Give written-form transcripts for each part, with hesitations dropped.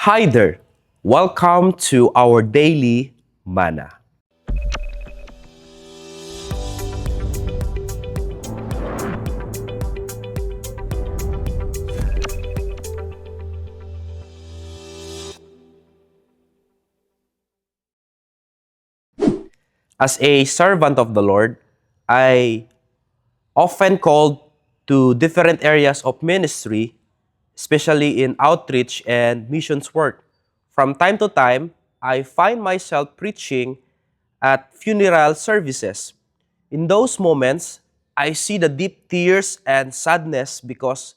Hi there! Welcome to our daily manna. As a servant of the Lord, I often called to different areas of ministry, especially in outreach and missions work. From time to time, I find myself preaching at funeral services. In those moments, I see the deep tears and sadness because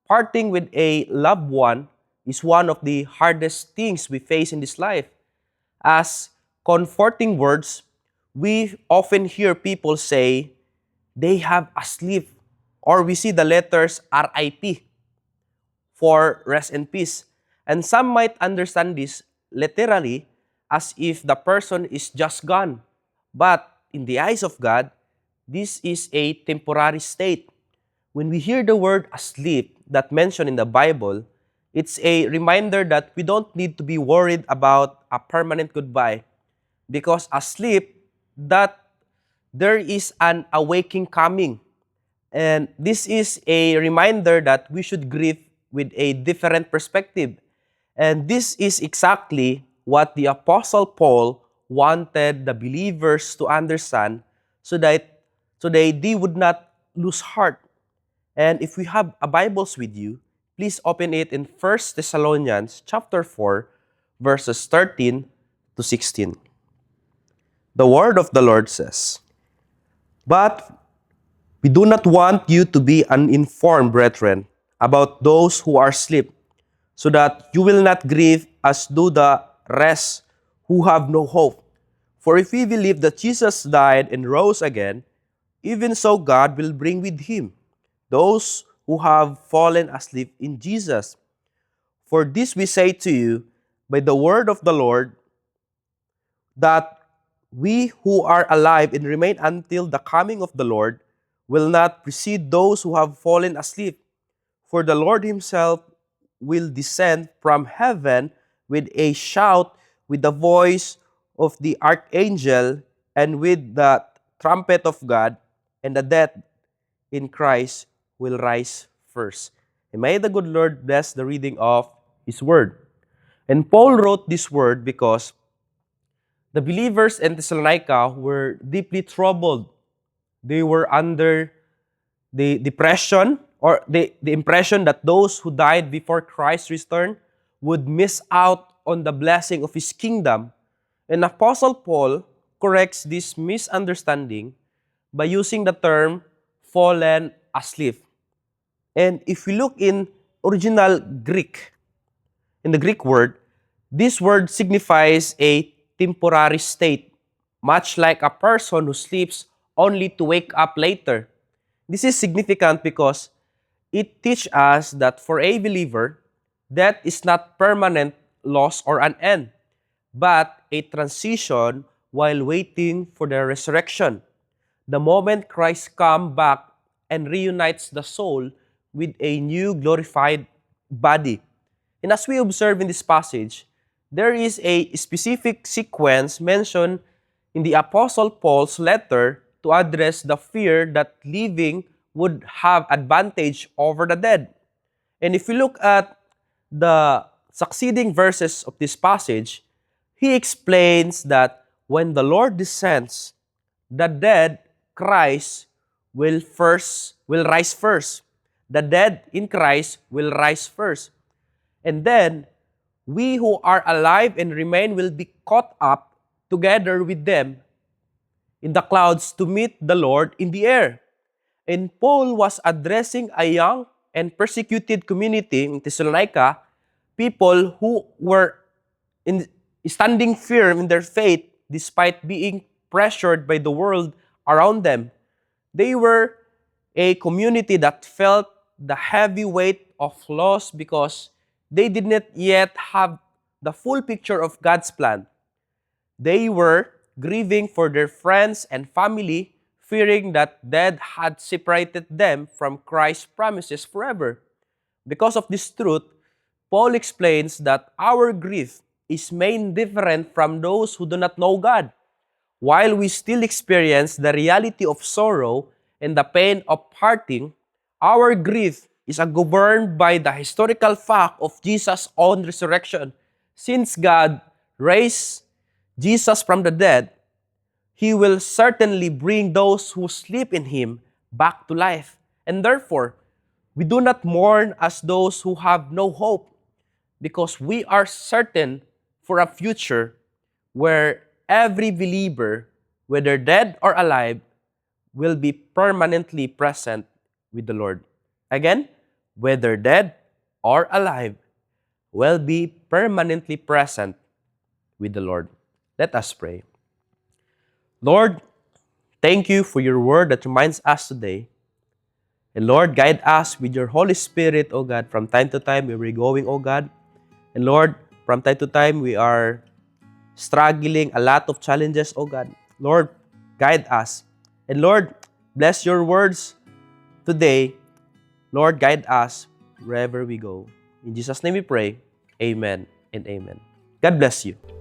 parting with a loved one is one of the hardest things we face in this life. As comforting words, we often hear people say they have asleep, or we see the letters RIP for rest in peace. And some might understand this literally as if the person is just gone. But in the eyes of God, this is a temporary state. When we hear the word asleep that mentioned in the Bible, it's a reminder that we don't need to be worried about a permanent goodbye, because asleep, that there is an awaking coming. And this is a reminder that we should grieve with a different perspective. And this is exactly what the Apostle Paul wanted the believers to understand, so that they would not lose heart. And if we have a Bibles with you, please open it in First Thessalonians chapter 4, verses 13 to 16. The word of the Lord says, "But we do not want you to be uninformed, brethren, about those who are asleep, so that you will not grieve as do the rest who have no hope. For if we believe that Jesus died and rose again, even so God will bring with him those who have fallen asleep in Jesus. For this we say to you by the word of the Lord, that we who are alive and remain until the coming of the Lord will not precede those who have fallen asleep. For the Lord himself will descend from heaven with a shout, with the voice of the archangel, and with the trumpet of God, and the dead in Christ will rise first." And may the good Lord bless the reading of His Word. And Paul wrote this word because the believers in Thessalonica were deeply troubled. They were under the depression, or the impression that those who died before Christ's return would miss out on the blessing of His kingdom. And Apostle Paul corrects this misunderstanding by using the term fallen asleep. And if we look in original Greek, in the Greek word, this word signifies a temporary state, much like a person who sleeps only to wake up later. This is significant because it teaches us that for a believer, death is not permanent loss or an end, but a transition while waiting for the resurrection. The moment Christ comes back and reunites the soul with a new glorified body. And as we observe in this passage, there is a specific sequence mentioned in the Apostle Paul's letter to address the fear that living would have advantage over the dead. And if we look at the succeeding verses of this passage, he explains that when the Lord descends, the dead Christ will rise first. The dead in Christ will rise first. And then we who are alive and remain will be caught up together with them in the clouds to meet the Lord in the air. And Paul was addressing a young and persecuted community in Thessalonica, people who were standing firm in their faith despite being pressured by the world around them. They were a community that felt the heavy weight of loss because they did not yet have the full picture of God's plan. They were grieving for their friends and family, fearing that death had separated them from Christ's promises forever. Because of this truth, Paul explains that our grief is main different from those who do not know God. While we still experience the reality of sorrow and the pain of parting, our grief is governed by the historical fact of Jesus' own resurrection. Since God raised Jesus from the dead, He will certainly bring those who sleep in Him back to life. And therefore, we do not mourn as those who have no hope, because we are certain for a future where every believer, whether dead or alive, will be permanently present with the Lord. Again, whether dead or alive, will be permanently present with the Lord. Let us pray. Lord, thank you for your word that reminds us today. And Lord, guide us with your Holy Spirit, O God, from time to time where we're going, O God. And Lord, from time to time we are struggling a lot of challenges, O God. Lord, guide us. And Lord, bless your words today. Lord, guide us wherever we go. In Jesus' name we pray. Amen and amen. God bless you.